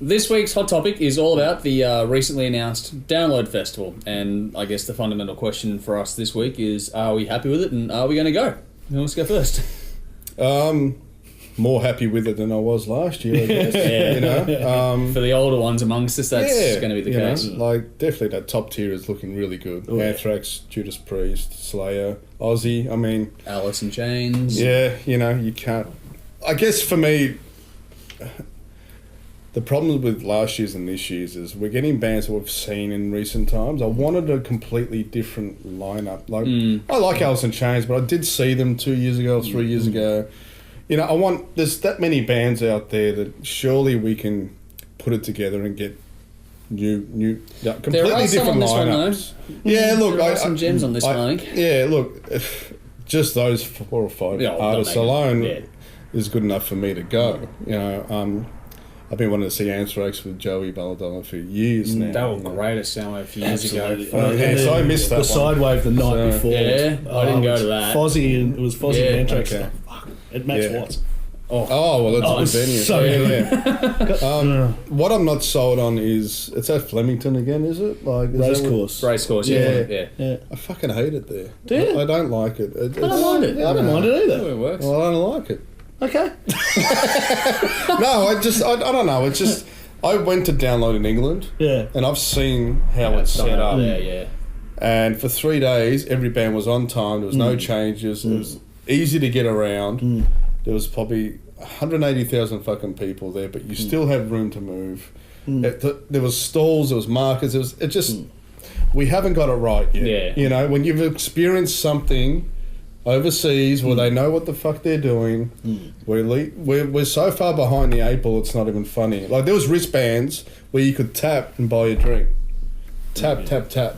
This week's hot topic is all about the recently announced Download Festival, and I guess the fundamental question for us this week is: are we happy with it, and are we going to go? Who wants to go first? More happy with it than I was last year, I guess. Yeah. You know, for the older ones amongst us, that's going to be the case. Like, definitely that top tier is looking really good. Anthrax, Judas Priest, Slayer, Ozzy. I mean, Alice in Chains. Yeah, you know, you can't. I guess for me, the problem with last year's and this year's is we're getting bands that we've seen in recent times. I wanted a completely different lineup. Like, I like Alice in Chains, but I did see them 2 years ago, 3 years ago. You know, there's that many bands out there that surely we can put it together and get completely different lineups. There are some gems on this one, I think. Yeah, look, just those 4 or 5 artists alone is good enough for me to go. You know, I've been wanting to see Anthrax with Joey Belladonna for years now. They were great at Soundwave a few years ago. So I missed that the Sidewave the night before. Yeah, I didn't go to that. It was Fozzy and Anthrax. Okay. At Max Watts. Well, that's a good venue. So what I'm not sold on is it's at Flemington again, is it? Like Racecourse, yeah. I fucking hate it there. Do you? I don't like it. I don't mind it. I don't mind it either. It works. Well, I don't like it. Okay. No, I don't know. It's just I went to Download in England. Yeah. And I've seen how it's set up. Yeah. And for 3 days, every band was on time. There was no changes. It was easy to get around. There was probably 180,000 fucking people there, but you still have room to move. There was stalls, there was markers. We haven't got it right yet. Yeah. You know, when you've experienced something overseas where they know what the fuck they're doing, we're so far behind the 8 ball, it's not even funny. Like, there was wristbands where you could tap and buy a drink. Tap.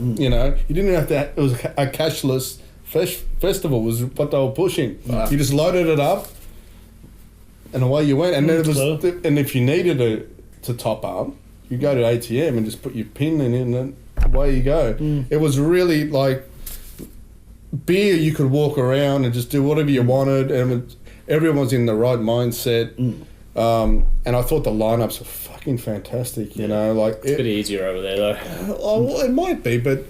You know, you didn't have to. It was a cashless festival was what they were pushing. Wow. You just loaded it up, and away you went. And then and if you needed to top up, you go to ATM and just put your pin in, and away you go. It was really like beer. You could walk around and just do whatever you wanted, and everyone was in the right mindset. And I thought the lineups were fucking fantastic. You know, like it's a bit easier over there though. Well, it might be, but.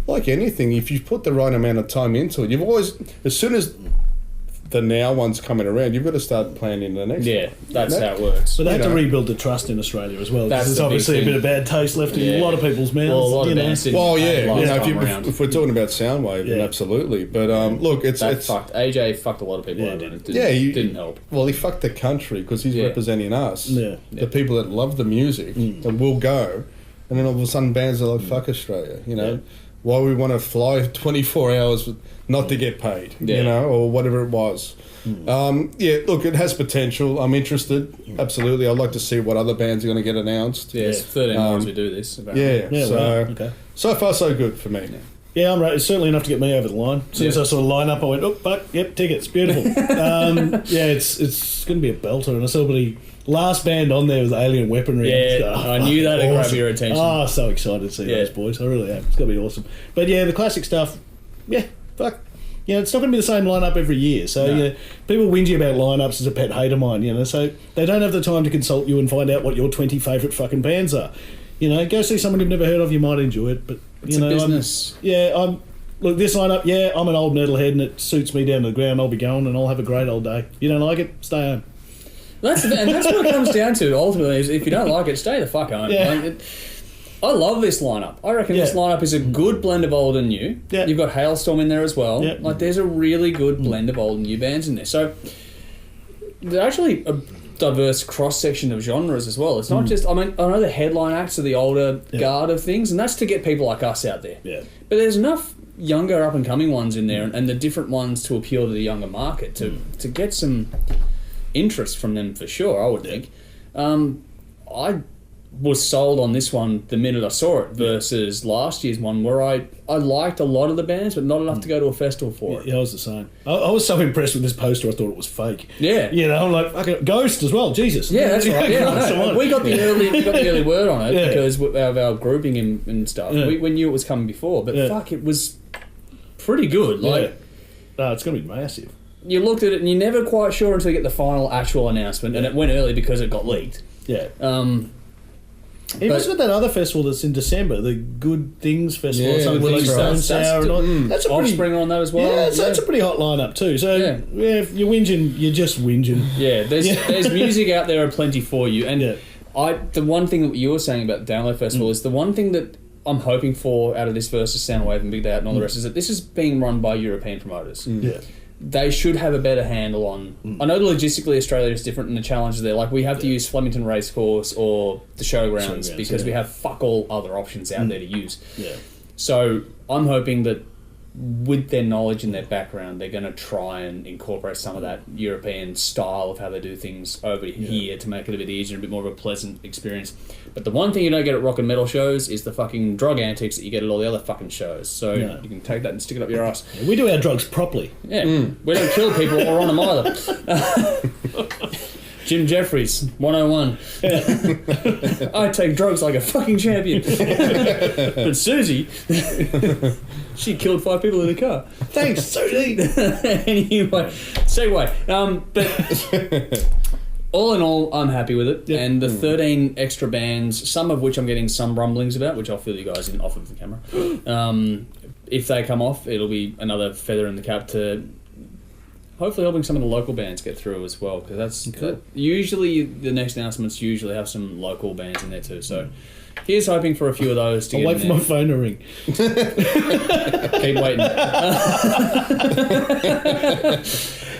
Like anything, if you put the right amount of time into it, you've always, as soon as the now one's coming around, you've got to start planning the next one. Yeah, that's how it works. But they have to rebuild the trust in Australia as well. That's there's obviously a bit of bad taste left in a lot of people's mouths. Well, a lot of bands didn't if we're talking about Soundwave, then absolutely. But look, it's fucked. AJ fucked a lot of people over, and it didn't help. Well, he fucked the country because he's representing us, the people that love the music and will go, and then all of a sudden bands are like, fuck Australia, you know. Why we want to fly 24 hours not to get paid, you know, or whatever it was. Look, it has potential. I'm interested. Absolutely. I'd like to see what other bands are going to get announced. Yeah, it's 13 hours we do this. So far so good for me. Yeah, I'm right. It's certainly enough to get me over the line. As soon as I saw the line-up, I went, oh, fuck, yep, tickets, beautiful. It's going to be a belter, and I saw the last band on there was Alien Weaponry. Yeah, I knew that would grab your attention. Oh, so excited to see those boys. I really am. It's going to be awesome. But yeah, the classic stuff, fuck. You know, it's not going to be the same lineup every year. So people whingy about lineups as a pet hate of mine, you know, so they don't have the time to consult you and find out what your 20 favourite fucking bands are. You know, go see someone you've never heard of, you might enjoy it, but it's a business. Look, this lineup, I'm an old metalhead and it suits me down to the ground. I'll be going and I'll have a great old day. You don't like it, stay home. That's what it comes down to, ultimately, is if you don't like it, stay the fuck home. Yeah. I love this lineup. I reckon this lineup is a good blend of old and new. Yeah. You've got Hailstorm in there as well. Yeah. Like, there's a really good blend of old and new bands in there. So, there's actually a diverse cross-section of genres as well. It's not just... I mean, I know the headline acts are the older guard of things, and that's to get people like us out there. Yeah. But there's enough younger up-and-coming ones in there, and the different ones to appeal to the younger market, to get some interest from them for sure, I would think. I was sold on this one the minute I saw it versus last year's one, where I liked a lot of the bands but not enough to go to a festival for it. Yeah, I was the same. I was so impressed with this poster I thought it was fake. Yeah. You know, I'm like, okay, Ghost as well, Jesus. Yeah, that's right. Yeah, I know. We got the early word on it because of our grouping and stuff. Yeah. We knew it was coming before, but fuck, it was pretty good. Like, it's going to be massive. You looked at it and you're never quite sure until you get the final actual announcement, and it went early because it got leaked. Yeah. He must have got that other festival that's in December, the Good Things Festival, or something like Stone Sour and all. That's a pretty Offspring on that as well. Yeah, that's a pretty hot lineup too. So if you're whinging, you're just whinging. Yeah, there's music out there aplenty for you. And the one thing that you were saying about the Download Festival is the one thing that I'm hoping for out of this versus Soundwave and Big Day Out and all the rest is that this is being run by European promoters. Yeah. They should have a better handle on... I know logistically Australia is different and the challenges there. Like, we have to use Flemington Racecourse or the Showgrounds because we have fuck all other options out there to use. Yeah. So I'm hoping that with their knowledge and their background, they're going to try and incorporate some of that European style of how they do things over here to make it a bit easier and a bit more of a pleasant experience. But the one thing you don't get at rock and metal shows is the fucking drug antics that you get at all the other fucking shows. So you can take that and stick it up your ass. Yeah, we do our drugs properly. Yeah, we don't kill people or on them either. Jim Jeffries, 101. I take drugs like a fucking champion. But Susie, she killed 5 people in a car. Thanks, Susie. Anyway, segue. But all in all, I'm happy with it. Yep. And the 13 extra bands, some of which I'm getting some rumblings about, which I'll fill you guys in off of the camera. If they come off, it'll be another feather in the cap to... hopefully helping some of the local bands get through as well, because that's usually the next announcements usually have some local bands in there too. So here's hoping for a few of those to I'll get wait for my phone to ring. Keep waiting.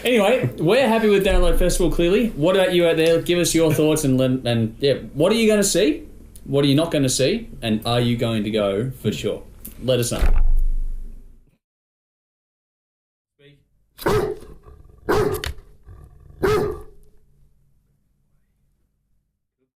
Anyway, we're happy with Download Festival, clearly. What about you out there? Give us your thoughts and what are you going to see? What are you not going to see? And are you going to go for sure? Let us know.